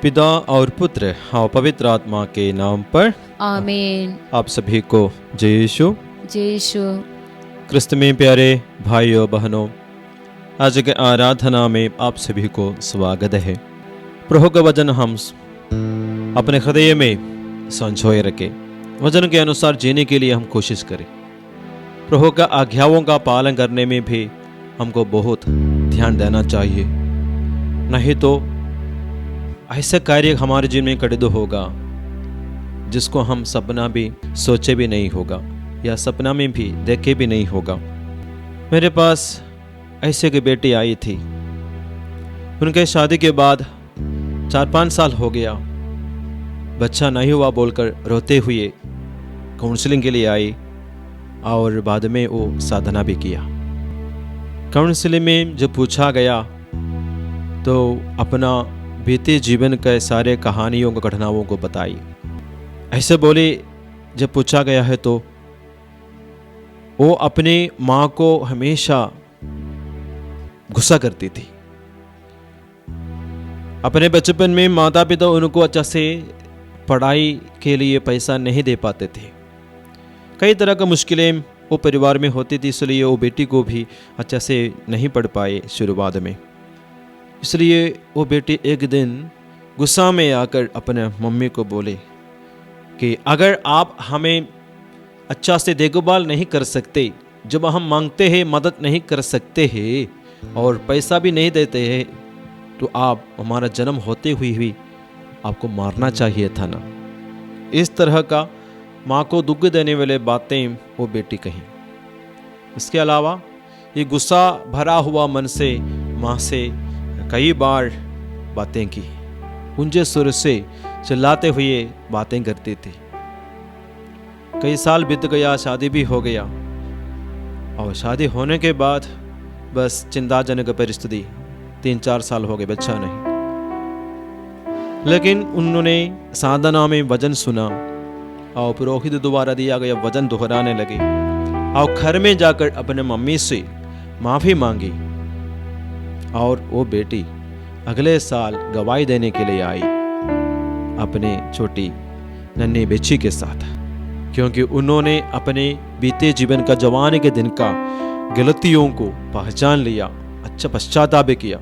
पिता और पुत्र और पवित्र आत्मा के नाम पर आमीन। आप सभी को जय यीशु। जय यीशु। क्रिस्त में प्यारे भाइयों बहनों, आज के आराधना में आप सभी को स्वागत है। प्रभु का वचन हम अपने हृदय में संजोए रखें, वचन के अनुसार जीने के लिए हम कोशिश करें। प्रभु का आज्ञाओं का पालन करने में भी हमको बहुत ध्यान देना चाहिए, नहीं तो ऐसा कार्य हमारे जीवन में कड़िद होगा जिसको हम सपना भी सोचे भी नहीं होगा या सपना में भी देखे भी नहीं होगा। मेरे पास ऐसे की बेटी आई थी, उनके शादी के बाद 4-5 साल हो गया, बच्चा नहीं हुआ बोलकर रोते हुए काउंसलिंग के लिए आई और बाद में वो साधना भी किया। काउंसलिंग में जब पूछा गया तो अपना बीते जीवन के सारे कहानियों को घटनाओं को बताई। ऐसे बोले जब पूछा गया है तो वो अपने माँ को हमेशा गुस्सा करती थी। अपने बचपन में माता पिता उनको अच्छा से पढ़ाई के लिए पैसा नहीं दे पाते थे, कई तरह का मुश्किलें वो परिवार में होती थी, इसलिए वो बेटी को भी अच्छा से नहीं पढ़ पाए शुरुआत में। इसलिए वो बेटी एक दिन गुस्सा में आकर अपने मम्मी को बोले कि अगर आप हमें अच्छा से देखभाल नहीं कर सकते, जब हम मांगते हैं मदद नहीं कर सकते हैं और पैसा भी नहीं देते हैं, तो आप हमारा जन्म होते हुए भी आपको मारना चाहिए था ना। इस तरह का माँ को दुख देने वाले बातें वो बेटी कही। इसके अलावा ये गुस्सा भरा हुआ मन से माँ से कई बार बातें की, ऊंचे सुर से चिल्लाते हुए बातें करती थी। कई साल बीत गया, शादी भी हो गया और शादी होने के बाद बस चिंताजनक परिस्थिति, 3-4 साल हो गए, बच्चा नहीं। लेकिन उन्होंने साधना में वचन सुना और पुरोहित द्वारा दिया गया वचन दोहराने लगे और घर में जाकर अपने मम्मी से माफी मांगी और वो बेटी अगले साल गवाही देने के लिए आई अपने छोटी नन्ही बच्ची के साथ, क्योंकि उन्होंने अपने बीते जीवन का, जवानी के दिन का गलतियों को पहचान लिया, अच्छा पश्चाताप किया।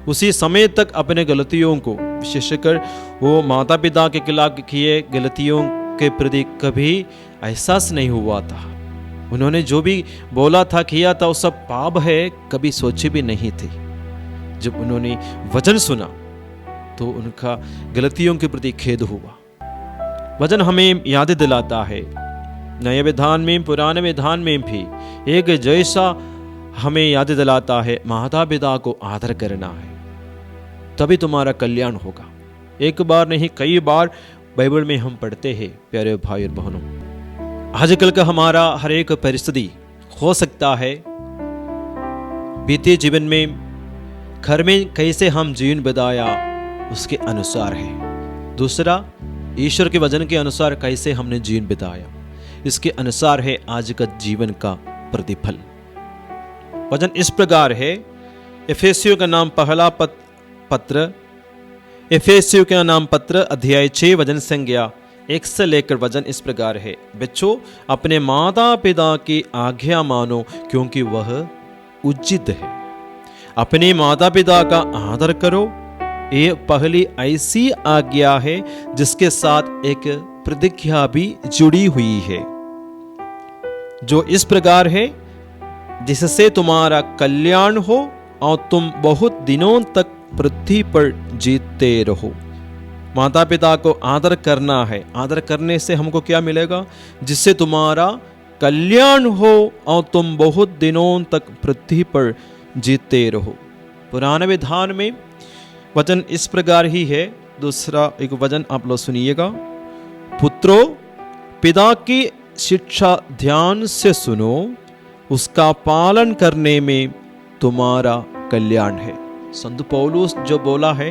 उसी समय तक अपने गलतियों को, विशेषकर वो माता पिता के खिलाफ किए गलतियों के प्रति कभी एहसास नहीं हुआ था। उन्होंने जो भी बोला था, किया था, वो सब पाप है, कभी सोचे भी नहीं थे। जब उन्होंने वचन सुना तो उनका गलतियों के प्रति खेद हुआ। वचन हमें याद दिलाता है, नए विधान में पुराने विधान में भी एक जैसा हमें याद दिलाता है, माता पिता को आदर करना है, तभी तुम्हारा कल्याण होगा। एक बार नहीं, कई बार बाइबल में हम पढ़ते हैं। प्यारे भाई और बहनों, आजकल का हमारा हर एक परिस्थिति हो सकता है बीते जीवन में, घर में कैसे हम जीवन बिताया उसके अनुसार है। दूसरा, ईश्वर के वचन के अनुसार कैसे हमने जीवन बिताया, इसके अनुसार है आज का जीवन का प्रतिफल। वचन इस प्रकार है, एफेसियों का नाम पहला पत्र, एफेसियों का नाम पत्र अध्याय 6 वचन संज्ञा 1 से लेकर वचन इस प्रकार है, बच्चों अपने माता पिता की आज्ञा मानो क्योंकि वह उचित है। अपने माता पिता का आदर करो, ये पहली ऐसी आज्ञा है जिसके साथ एक प्रतिज्ञा भी जुड़ी हुई है, जो इस प्रकार है, जिससे तुम्हारा कल्याण हो और तुम बहुत दिनों तक पृथ्वी पर जीतते रहो। माता पिता को आदर करना है। आदर करने से हमको क्या मिलेगा? जिससे तुम्हारा कल्याण हो और तुम बहुत दिनों तक पृथ्वी पर जीतते रहो। पुराने विधान में वचन इस प्रकार ही है। दूसरा एक वचन आप लोग सुनिएगा, पुत्रों पिता की शिक्षा ध्यान से सुनो, उसका पालन करने में तुम्हारा कल्याण है। संत पौलुस जो बोला है,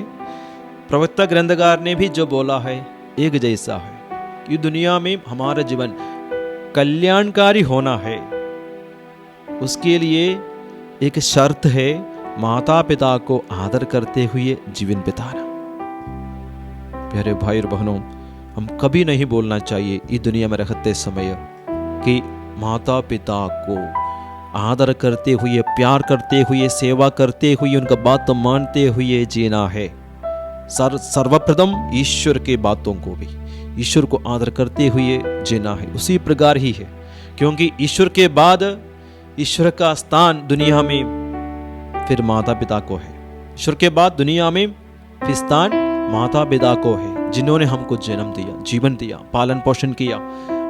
प्रवक्ता ग्रंथकार ने भी जो बोला है, एक जैसा है कि दुनिया में हमारा जीवन कल्याणकारी होना है। उसके लिए एक शर्त है, माता पिता को आदर करते हुए जीवन बिताना। प्यारे भाई और बहनों, हम कभी नहीं बोलना चाहिए इस दुनिया में रहते समय कि माता पिता को आदर करते हुए, प्यार करते हुए, सेवा करते हुए, उनका बात मानते हुए जीना है। सर्वप्रथम ईश्वर के बातों को भी, ईश्वर को आदर करते हुए जीना है। उसी प्रकार ही है, क्योंकि ईश्वर के बाद ईश्वर का स्थान दुनिया में फिर माता पिता को है। ईश्वर के बाद दुनिया में फिर स्थान माता पिता को है, जिन्होंने हमको जन्म दिया, जीवन दिया, पालन पोषण किया,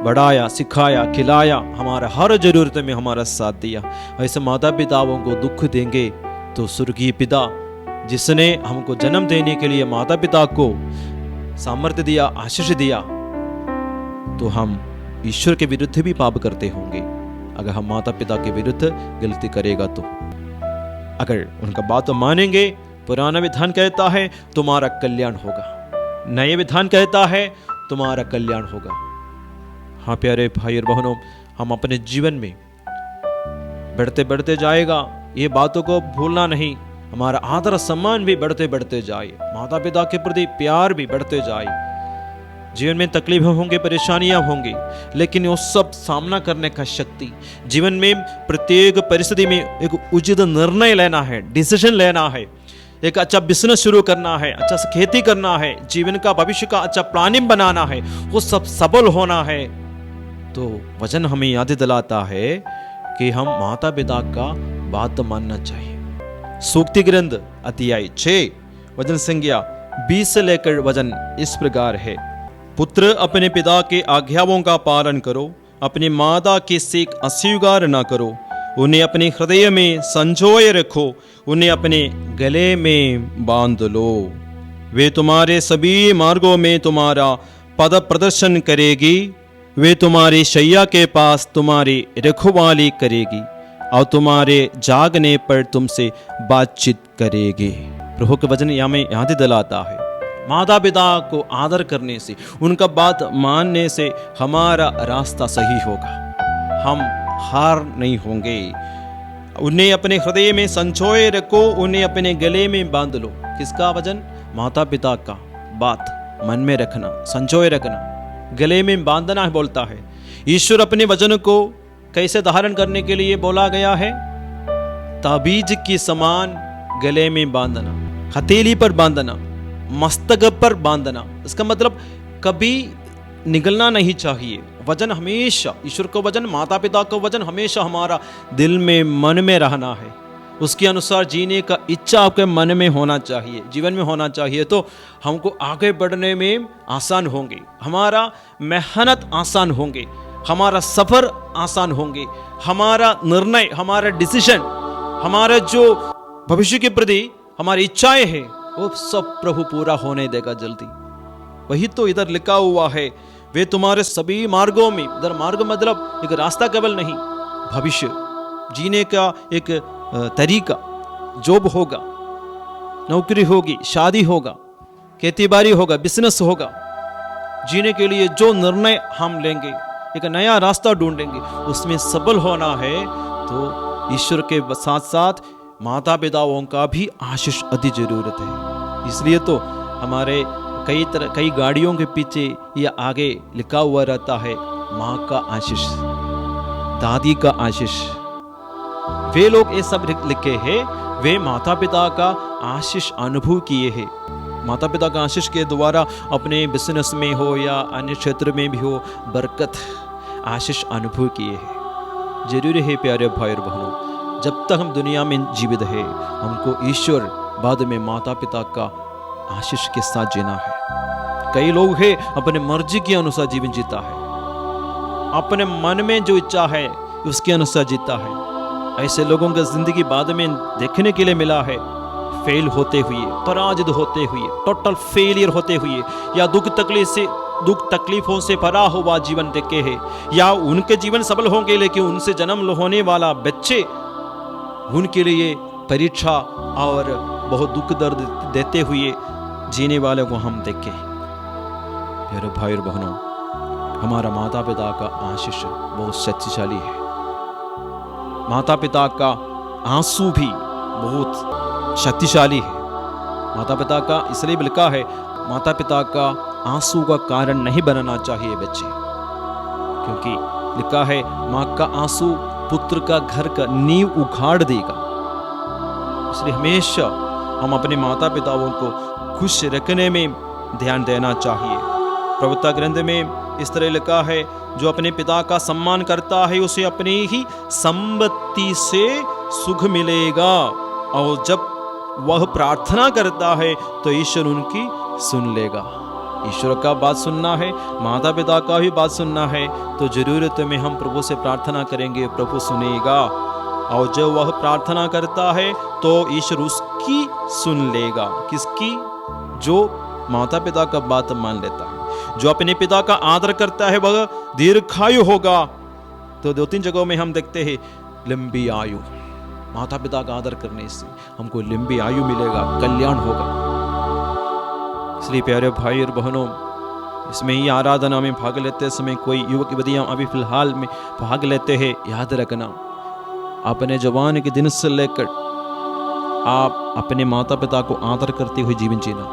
बढ़ाया, सिखाया, खिलाया, हमारा हर जरूरत में हमारा साथ दिया। ऐसे माता पिताओं को दुख देंगे तो स्वर्गीय पिता जिसने हमको जन्म देने के लिए माता पिता को सामर्थ्य दिया, आशीष दिया, तो हम ईश्वर के विरुद्ध भी पाप करते होंगे अगर हम माता पिता के विरुद्ध गलती करेगा तो। अगर उनका बात मानेंगे, पुराना विधान कहता है तुम्हारा कल्याण होगा, नए विधान कहता है तुम्हारा कल्याण होगा। हाँ प्यारे भाई और बहनों, हम अपने जीवन में बढ़ते बढ़ते जाएगा, ये बातों को भूलना नहीं। हमारा आदर सम्मान भी बढ़ते बढ़ते जाए, माता पिता के प्रति प्यार भी बढ़ते जाए। जीवन में तकलीफें होंगी, परेशानियां होंगी, लेकिन वो सब सामना करने का शक्ति, जीवन में प्रत्येक परिस्थिति में एक उचित निर्णय लेना है, डिसीजन लेना है, एक अच्छा बिजनेस शुरू करना है, अच्छा से खेती करना है, जीवन का भविष्य का अच्छा प्लानिंग बनाना है, वो सब सफल होना है। तो वचन हमें याद दिलाता है कि हम माता पिता का बात मानना चाहिए। सूक्ति ग्रंथ अध्याय 6 वचन संख्या 20 से लेकर वचन इस प्रकार है। पुत्र अपने पिता के आज्ञाओं का पालन करो, अपनी माता की सीख अस्वीकार न करो, उन्हें अपने हृदय में संजोए रखो, उन्हें अपने गले में बांध लो। वे तुम्हारे सभी मार्गों में तुम्हारा पद प्रदर्शन करेगी, वे तुम्हारी शैया के पास तुम्हारी रखवाली करेगी और तुम्हारे जागने पर तुमसे बातचीत करेगी। प्रभु के वचन हमें याद दिलाता है, माता पिता को आदर करने से, उनका बात मानने से हमारा रास्ता सही होगा, हम हार नहीं होंगे। उन्हें अपने हृदय में संजोए रखो, उन्हें अपने गले में बांध लो। किसका वचन? माता पिता का बात मन में रखना, संजोए रखना, गले में बांधना है बोलता है। ईश्वर अपने वचन को कैसे धारण करने के लिए बोला गया है? ताबीज की समान गले में बांधना, हथेली पर बांधना, मस्तक पर बांधना। इसका मतलब कभी निगलना नहीं चाहिए। वचन हमेशा, ईश्वर का वचन, माता पिता का वचन हमेशा हमारा दिल में, मन में रहना है। उसके अनुसार जीने का इच्छा आपके मन में होना चाहिए, जीवन में होना चाहिए, तो हमको आगे बढ़ने में आसान होंगे, हमारा मेहनत आसान होंगे, हमारा सफर आसान होंगे, हमारा निर्णय, हमारा डिसीजन, हमारा जो भविष्य के प्रति हमारी इच्छाएं हैं, वो सब प्रभु पूरा होने देगा जल्दी। वही तो इधर लिखा हुआ है, वे तुम्हारे सभी मार्गों में। इधर मार्ग मतलब एक रास्ता केवल नहीं, भविष्य जीने का एक तरीका, जॉब होगा, नौकरी होगी, शादी होगा, खेती बाड़ी होगा, बिजनेस होगा। जीने के लिए जो निर्णय हम लेंगे, एक नया रास्ता ढूंढेंगे, उसमें सफल होना है तो ईश्वर के साथ साथ माता पिताओं का भी आशीष अति जरूरत है। इसलिए तो हमारे कई गाड़ियों के पीछे या आगे लिखा हुआ रहता है, माँ का आशीष, दादी का आशीष। वे लोग ये सब लिखे हैं, वे माता पिता का आशीष अनुभव किए हैं। माता पिता का आशीष के द्वारा अपने बिजनेस में हो या अन्य क्षेत्र में भी हो, बरकत, आशीष अनुभव किए हैं। जरूरी है प्यारे भाई और बहनों, जब तक हम दुनिया में जीवित है, हमको ईश्वर बाद में माता पिता का आशीष के साथ जीना है। कई लोग हैं अपने मर्जी के अनुसार जीवन जीता है, अपने मन में जो इच्छा है उसके अनुसार जीता है। ऐसे लोगों का जिंदगी बाद में देखने के लिए मिला है, फेल होते हुए, पराजित होते हुए, टोटल फेलियर होते हुए, या दुख तकलीफों से भरा हुआ जीवन देखे हैं, या उनके जीवन सफल होंगे लेकिन उनसे जन्म होने वाला बच्चे उनके लिए परीक्षा और बहुत दुख दर्द देते हुए जीने वाले को हम देखे। प्यारे भाई और बहनों, हमारा माता पिता का आशीष बहुत शक्तिशाली है। माता पिता का आंसू भी बहुत शक्तिशाली है। माता पिता का इसलिए लिखा है, माता पिता का आंसू का कारण नहीं बनना चाहिए बच्चे, क्योंकि लिखा है माँ का आंसू पुत्र का घर का नींव उखाड़ देगा। इसलिए हमेशा हम अपने माता पिताओं को खुश रखने में ध्यान देना चाहिए। प्रवक्ता ग्रंथ में इस तरह लिखा है, जो अपने पिता का सम्मान करता है उसे अपनी ही संपत्ति से सुख मिलेगा, और जब वह प्रार्थना करता है तो ईश्वर उनकी सुन लेगा। ईश्वर का बात सुनना है, माता पिता का भी बात सुनना है, तो जरूरत में हम प्रभु से प्रार्थना करेंगे, प्रभु सुनेगा। और जब वह प्रार्थना करता है तो ईश्वर उसकी सुन लेगा। किसकी? जो माता पिता का बात मान लेता है, जो अपने पिता का आदर करता है वह दीर्घायु होगा। तो 2-3 जगहों में हम देखते हैं लंबी आयु। माता पिता का आदर करने से हमको लंबी आयु मिलेगा, कल्याण होगा। इसलिए प्यारे भाई और बहनों, इसमें ही आराधना में भाग लेते समय कोई युवक युवतियां अभी फिलहाल में भाग लेते हैं, याद रखना अपने जवान के दिन से लेकर आप अपने माता पिता को आदर करते हुए जीवन जीना।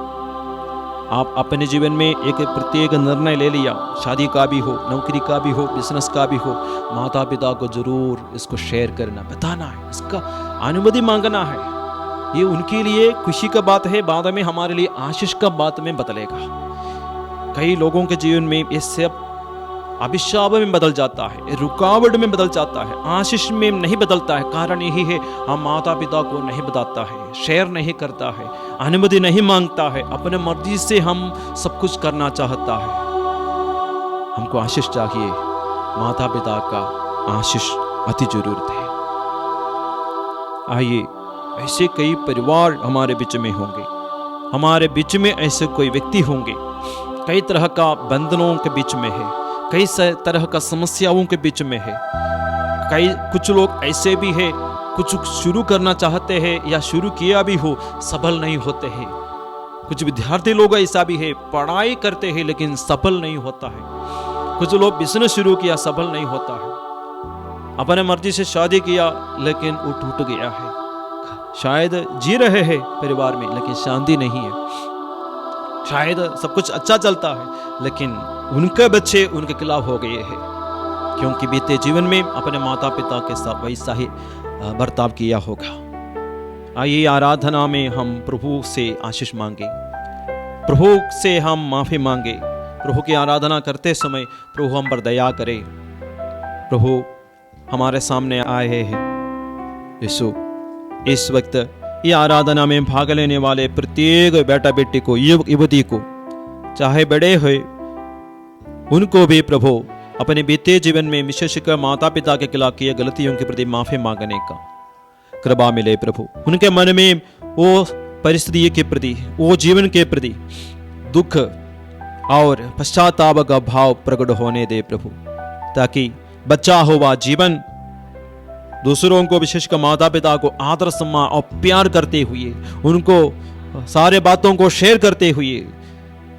आप अपने जीवन में एक प्रत्येक निर्णय ले लिया, शादी का भी हो, नौकरी का भी हो, बिजनेस का भी हो, माता पिता को जरूर इसको शेयर करना, बताना है, इसका अनुमति मांगना है। ये उनके लिए खुशी का बात है, बाद में हमारे लिए आशीष का बात में बदलेगा। कई लोगों के जीवन में ये सब अभिशाप में बदल जाता है, रुकावट में बदल जाता है, आशीष में नहीं बदलता है। कारण यही है, हम माता पिता को नहीं बताता है, शेयर नहीं करता है, अनुमति नहीं मांगता है, अपने मर्जी से हम सब कुछ करना चाहता है। हमको आशीष चाहिए, माता पिता का आशीष अति जरूरत है। आइए, ऐसे कई परिवार हमारे बीच में होंगे, हमारे बीच में ऐसे कोई व्यक्ति होंगे, कई तरह का बंधनों के बीच में है, कई तरह का समस्याओं के बीच में है। कुछ लोग ऐसे भी है, कुछ शुरू करना चाहते हैं या शुरू किया भी हो, सफल नहीं होते हैं। कुछ विद्यार्थी लोग ऐसा भी है, पढ़ाई करते हैं लेकिन सफल नहीं होता है। कुछ लोग बिजनेस शुरू किया, सफल नहीं होता है। अपने मर्जी से शादी किया लेकिन वो टूट गया है। शायद जी रहे हैं परिवार में लेकिन शांति नहीं है। शायद सब कुछ अच्छा चलता है लेकिन उनके बच्चे उनके खिलाफ हो गए हैं, क्योंकि बीते जीवन में अपने माता पिता के साथ वैसा ही बर्ताव किया होगा। आइए, आराधना में हम प्रभु से आशीष मांगे, प्रभु से हम माफी मांगे। प्रभु की आराधना करते समय प्रभु हम पर दया करे। प्रभु हमारे सामने आए हैं। यीशु, इस वक्त ये आराधना में भाग लेने वाले प्रत्येक बेटा बेटी को, युवक युवती को, चाहे बड़े हो, उनको भी प्रभु अपने बीते जीवन में विशेषकर माता पिता के खिलाफ किए गलतियों के प्रति माफी मांगने का कृपा मिले। प्रभु उनके मन में वो परिस्थिति के प्रति, वो जीवन के प्रति दुख और पश्चाताप का भाव प्रकट होने दे प्रभु, ताकि बच्चा हुआ जीवन दूसरों को, विशेषकर माता पिता को आदर सम्मान और प्यार करते हुए, उनको सारे बातों को शेयर करते हुए,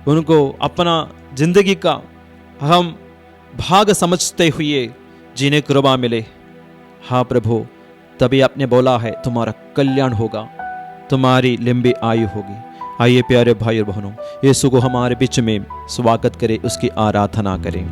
उनको अपना जिंदगी का अहम भाग समझते हुए जीने की कृपा मिले। हाँ प्रभु, तभी आपने बोला है तुम्हारा कल्याण होगा, तुम्हारी लंबी आयु होगी। आइए प्यारे भाई और बहनों, यीशु को हमारे बीच में स्वागत करें, उसकी आराधना करें।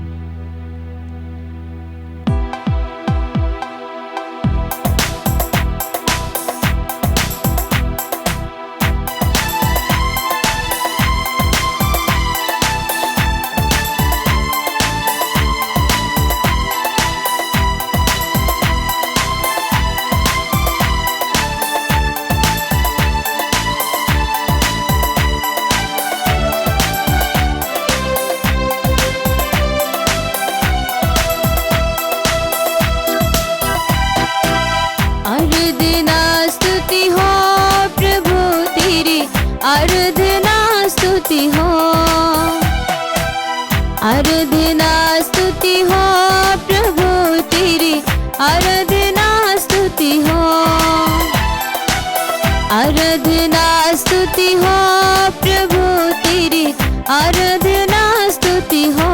आराधना स्तुति हो प्रभु तेरी, आराधना स्तुति हो, आराधना स्तुति हो प्रभु तेरी, आराधना स्तुति हो।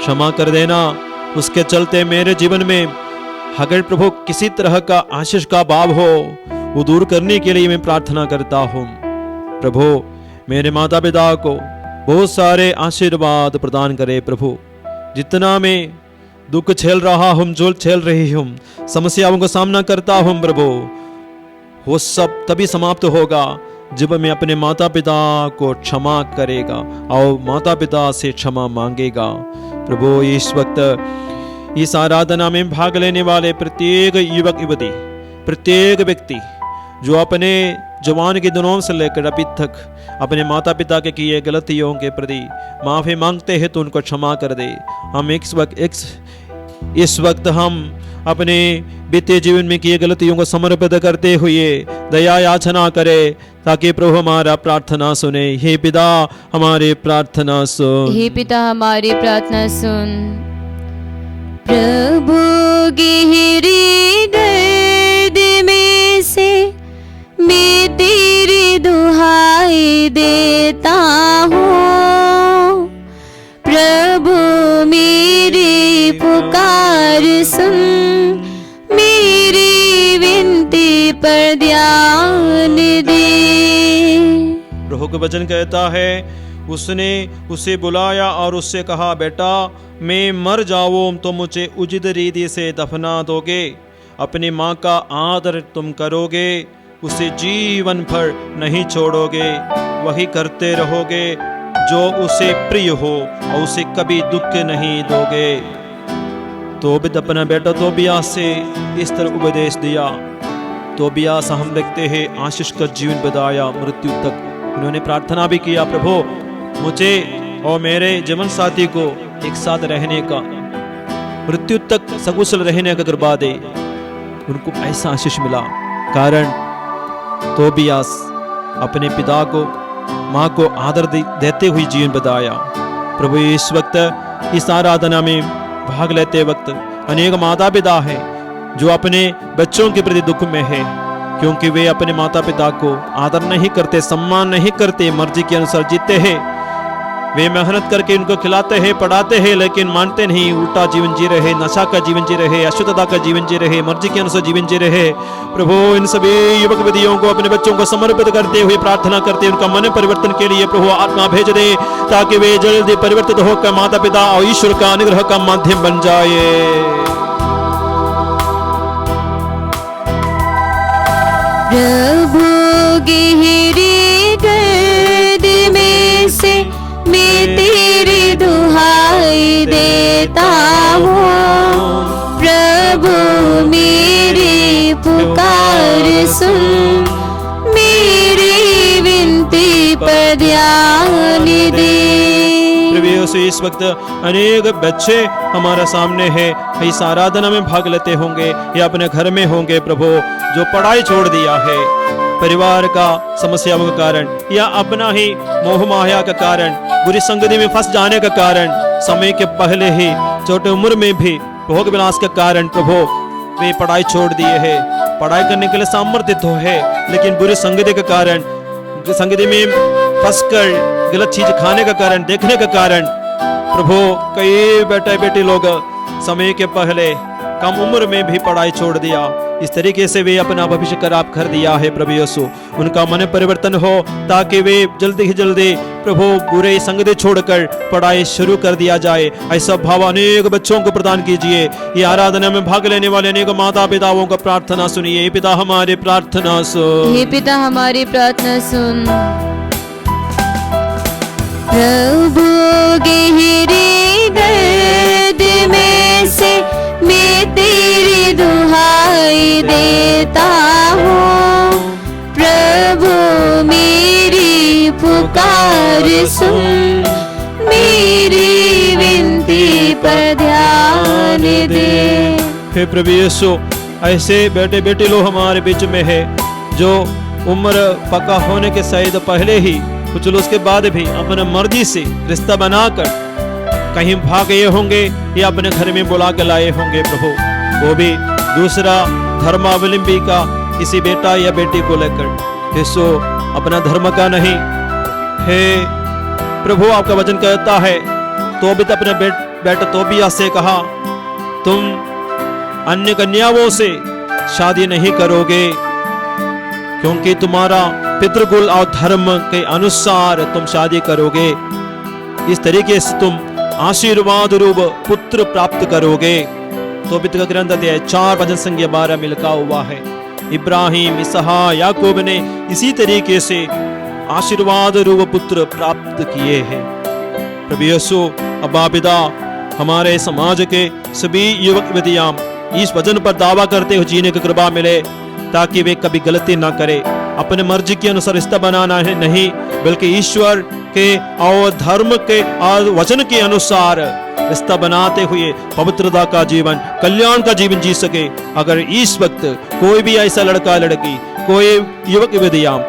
क्षमा कर देना। उसके चलते मेरे जीवन में अगर प्रभु किसी तरह का आशीष का भाव हो, वो दूर करने के लिए मैं प्रार्थना करता हूँ। प्रभु मेरे माता पिता को बहुत सारे आशीर्वाद प्रदान करे प्रभु। जितना मैं दुख झेल रहा हूँ, जो झेल रही हूँ, समस्याओं का सामना करता हूँ प्रभु, वो सब तभी समाप्त होगा जब मैं अपने माता पिता को क्षमा करेगा और माता पिता से क्षमा मांगेगा। प्रभु इस वक्त इस आराधना में भाग लेने वाले प्रत्येक युवक युवती, प्रत्येक व्यक्ति जो अपने जवान के दिनों से लेकर अभी तक अपने माता पिता के किए गलतियों के प्रति माफ़ी मांगते हैं, तो उनको क्षमा कर दे। हम इस वक्त हम अपने बीते जीवन में किए गलतियों को समर्पित करते हुए दया याचना करें, ताकि प्रभु हमारा प्रार्थना सुने। हे पिता हमारे प्रार्थना सुन। हे पिता हमारी प्रार्थना सुन। प्रभु गहरे दर्द में से मैं तेरी दुहाई देता हूँ। प्रभु मेरी पुकार सुन, मेरी विनती पर ध्यान दे। प्रभु का वचन कहता है, उसने उसे बुलाया और उससे कहा, बेटा मैं मर जाऊं तो मुझे उचित रीति से दफना दोगे, अपनी माँ का आदर तुम करोगे, उसे जीवन भर नहीं छोड़ोगे, वही करते रहोगे जो उसे प्रिय हो और उसे कभी दुख नहीं दोगे। तो भी अपना बेटा तोबियास से इस तरह उपदेश दिया। तोबियास हम देखते हैं आशीष का जीवन बताया मृत्यु तक। उन्होंने प्रार्थना भी किया, प्रभु मुझे और मेरे जीवन साथी को एक साथ रहने का, मृत्यु तक सकुशल रहने का कृपा दे। उनको ऐसा आशीष मिला, कारण तोबियास अपने पिता को, माँ को आदर देते हुए जीवन बताया। प्रभु इस वक्त इस आराधना में भाग लेते वक्त अनेक माता पिता है जो अपने बच्चों के प्रति दुख में है, क्योंकि वे अपने माता पिता को आदर नहीं करते, सम्मान नहीं करते, मर्जी के अनुसार जीते हैं। वे मेहनत करके उनको खिलाते हैं, पढ़ाते हैं, लेकिन मानते नहीं, उल्टा जीवन जी रहे, नशा का जीवन जी रहे, अशुद्धता का जीवन जी रहे, मर्जी के अनुसार जीवन जी रहे। प्रभु इन सभी युवक विधियों को, अपने बच्चों को समर्पित करते हुए प्रार्थना करते, उनका मन परिवर्तन के लिए प्रभु आत्मा भेज दे, ताकि वे जल्दी परिवर्तित होकर माता पिता और ईश्वर का अनुग्रह का माध्यम बन जाए। प्रभु गहरे दर्द में से मैं तेरी दुहाई देता हूँ। प्रभु मेरी पुकार सुन, मेरी विनती पर ध्यान दे। प्रभु इस वक्त अनेक बच्चे हमारे सामने है, इस आराधना में भाग लेते होंगे या अपने घर में होंगे प्रभु, जो पढ़ाई छोड़ दिया है परिवार का समस्याओं के कारण या अपना ही मोह माया का कारण, बुरी संगति में फंस जाने का कारण, समय के पहले ही छोटे उम्र में भी भोग विलास के कारण प्रभु वे पढ़ाई छोड़ दिए हैं। पढ़ाई करने के लिए सामर्थ्य तो है, लेकिन बुरी संगति के कारण, संगति में फंसकर गलत चीज खाने का कारण, देखने का कारण प्रभु कई बेटे बेटी लोग समय के पहले कम उम्र में भी पढ़ाई छोड़ दिया। इस तरीके से वे अपना भविष्य खराब कर दिया है। प्रभु यीशु उनका मन परिवर्तन हो, ताकि वे जल्दी ही जल्दी प्रभु बुरे संगति छोड़कर पढ़ाई शुरू कर दिया जाए। ऐसा भाव अनेक बच्चों को प्रदान कीजिए। ये आराधना में भाग लेने वाले अनेक माता पिताओं का प्रार्थना सुनिए। पिता हमारे प्रार्थना सुन। हे पिता हमारी प्रार्थना सुन। प्रभु गहरे दर्द में से मैं तेरी दुहाई देता हूँ। प्रभु मेरी पुकार सुन, मेरी विनती पर ध्यान दे। हे प्रभु यीशु, ऐसे बेटे बेटी लोग हमारे बीच में है जो उम्र पक्का होने के शायद पहले ही, कुछ लोग उसके बाद भी अपने मर्जी से रिश्ता बनाकर कहीं भाग गए होंगे या अपने घर में बुला के लाए होंगे प्रभु, वो भी दूसरा धर्मावलंबी का किसी बेटा या बेटी को लेकर। यीशु अपना धर्म का नहीं है प्रभु, आपका वचन कहता है तो भी तो अपने बेटा तोबिया से कहा, तुम अन्य कन्याओं से शादी नहीं करोगे, क्योंकि तुम्हारा पितृकुल और धर्म के अनुसार तुम शादी करोगे। इस तरीके से तुम आशीर्वाद रूप पुत्र प्राप्त करोगे। तोबित का ग्रंथ अध्याय 4 वचन संख्या 12 में लिखा हुआ है। इब्राहिम, इसहाक, याकूब ने इसी तरीके से आशीर्वाद रूप पुत्र प्राप्त किए हैं। प्रभु यीशु अब्बा पिता हमारे समाज के सभी युवक युवतियां इस वचन पर दावा करते हुए जीने की कृपा मिले, ताकि वे कभी गलती ना करे, अपने मर्जी के अनुसार रिश्ता बनाना है नहीं, बल्कि ईश्वर के और धर्म के और वचन के अनुसार रिश्ता बनाते हुए पवित्रता का जीवन, कल्याण का जीवन जी सके। अगर इस वक्त कोई भी ऐसा लड़का लड़की, कोई युवक युवतियां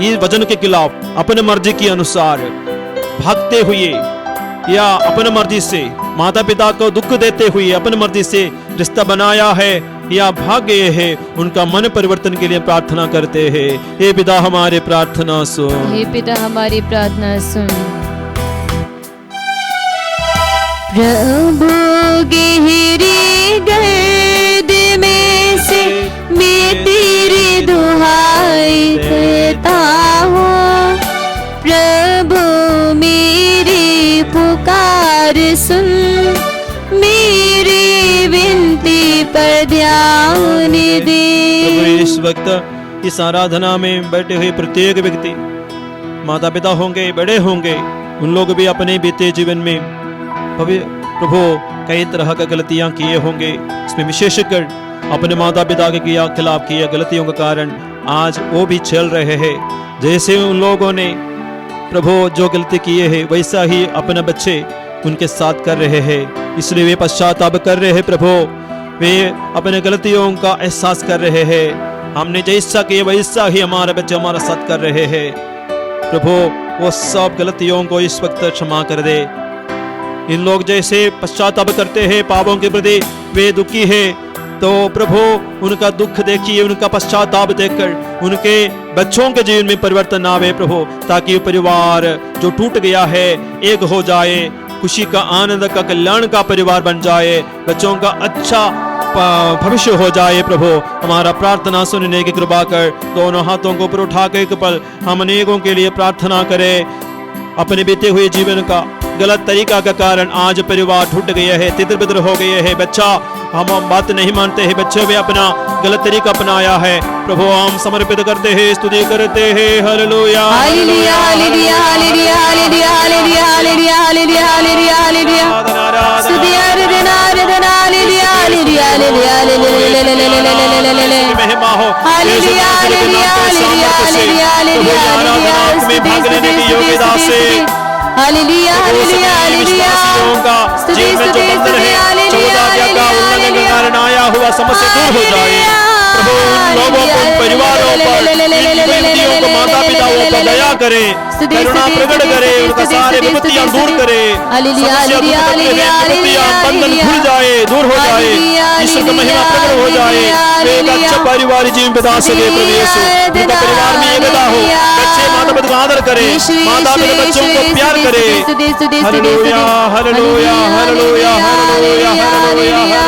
इस वचन के खिलाफ अपने मर्जी के अनुसार भागते हुए या अपने मर्जी से माता पिता को दुख देते हुए अपने मर्जी से रिश्ता बनाया है या भाग गए हैं, उनका मन परिवर्तन के लिए प्रार्थना करते हैं। हे पिता हमारे प्रार्थना सुन, हे पिता हमारी प्रार्थना सुन। प्रभु गहरी गर्द में से मैं तेरी दुहाई करता हूँ, प्रभु मेरी पुकार सुन, मेरी विनती पर ध्यान दे। प्रभु इस वक्त इस आराधना में बैठे हुए प्रत्येक व्यक्ति, माता पिता होंगे, बड़े होंगे, उन लोग भी अपने बीते जीवन में प्रभु कई तरह की गलतियां किए होंगे। इसमें विशेषकर अपने माता पिता के खिलाफ किए गलतियों के कारण आज वो भी चल रहे हैं। जैसे उन लोगों ने प्रभु जो गलती किए हैं, वैसा ही अपने बच्चे उनके साथ कर रहे हैं। इसलिए वे पश्चाताप कर रहे हैं। प्रभु वे अपने गलतियों का एहसास कर रहे हैं। हमने जैसा किया वैसा ही हमारे बच्चे हमारा साथ कर रहे हैं। प्रभु वो सब गलतियों को इस वक्त क्षमा कर दे। इन लोग जैसे पश्चाताप करते हैं पापों के प्रति, वे दुखी है, तो प्रभु उनका दुख देखिए, उनका पश्चाताप देखकर उनके बच्चों के जीवन में परिवर्तन आवे प्रभु, ताकि परिवार जो टूट गया है एक हो जाए, खुशी का, आनंद का, कल्याण का परिवार बन जाए, बच्चों का अच्छा भविष्य हो जाए। प्रभु हमारा प्रार्थना सुनने की कृपा कर। दोनों हाथों को ऊपर उठा के केवल हम अनेकों के लिए प्रार्थना करें। अपने बीते हुए जीवन का गलत तरीका के कारण आज परिवार टूट गए हैं, तितर बितर हो गए हैं। बच्चा हम बात नहीं मानते हैं, बच्चे भी अपना गलत तरीका अपनाया है। प्रभु हम समर्पित करते हैं, स्तुति करते हैं। हालेलुया हालेलुया हालेलुया हालेलुया हालेलुया हालेलुया हालेलुया हालेलुया हालेलुया हालेलुया स्तुति आराधना आराधना हालेलुया हालेलुया हालेलुया हालेलुया महिमा हो। हालेलुया हालेलुया हालेलुया हालेलुया हालेलुया आराधना में भाग लेने की योग्यता से हालेलुया हालेलुया हालेलुया जीवन में जो बंधन है, 14 आज्ञा का उल्लंघन के कारण आया हुआ समस्या दूर हो जाए। प्रभु उन लोगों को, परिवारों पर, व्यक्तियों को, माता पिताओं पर दया करे, करुणा प्रकट करे, उनका सारे विपत्तियां दूर करे, बंधन खुल जाए, दूर हो जाए, ईश्वर की महिमा प्रकट हो जाए, एक अच्छा परिवार जीवन बिता सके। प्रभु यीशु उनका परिवार में एकता हो, बच्चे माता पिता का आदर करे, माता पिता बच्चों को प्यार करे। हालेलुया हालेलुया हालेलुया हालेलुया हालेलुया।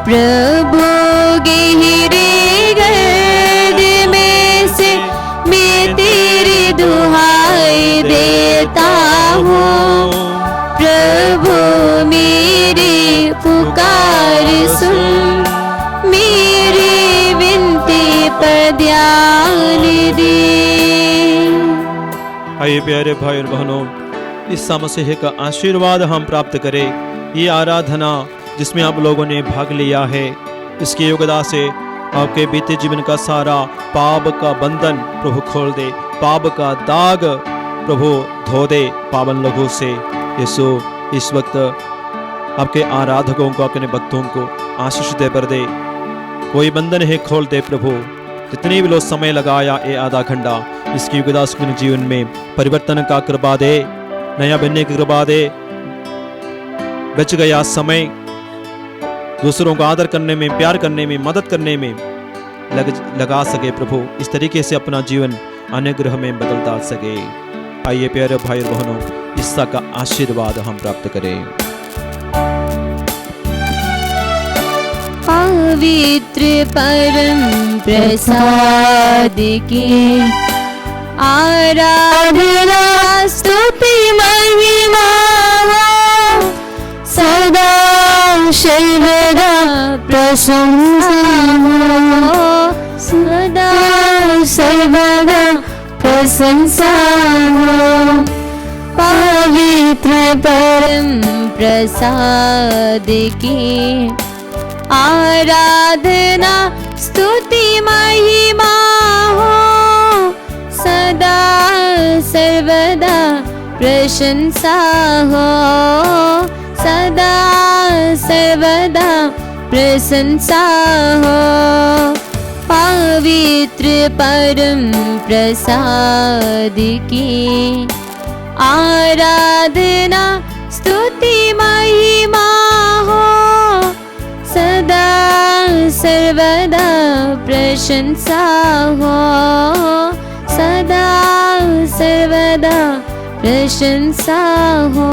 प्रभु गहरी गर्द में से मैं तेरी दुहाई देता हूँ, प्रभु मेरी पुकार सुन, मेरी विनती पर ध्यान दे। आइए प्यारे भाई और बहनों, इस मसीह का आशीर्वाद हम प्राप्त करें। ये आराधना जिसमें आप लोगों ने भाग लिया है, इसकी योग्यता से आपके बीते जीवन का सारा पाप का बंधन प्रभु खोल दे, पाप का दाग प्रभु धो दे पावन लोगों से। यीशु इस वक्त आपके आराधकों को, अपने भक्तों को आशीष दे पर दे, कोई बंधन है खोल दे प्रभु। जितने भी लोग समय लगाया ये आधा घंटा, इसकी योग्यता से जीवन में परिवर्तन का कृपा दे, नया बनने की कृपा दे। बच गया समय दूसरों को आदर करने में, प्यार करने में, मदद करने में लगा सके प्रभु। इस तरीके से अपना जीवन अनुग्रह में बदल डाल सके। आइए प्यारे भाई और बहनों, ईसा का आशीर्वाद हम प्राप्त करें। पवित्र परम प्रसाद की आराधना स्तुति महिमा सदा सर्वदा प्रशंसा हो, सदा सर्वदा प्रशंसा हो। पवित्र परम प्रसाद की आराधना स्तुति महिमा हो, सदा सर्वदा प्रशंसा हो, सदा सर्वदा प्रशंसा हो। पवित्र परम प्रसाद की आराधना स्तुति महिमा हो, सदा सर्वदा प्रशंसा हो, सदा सर्वदा प्रशंसा हो।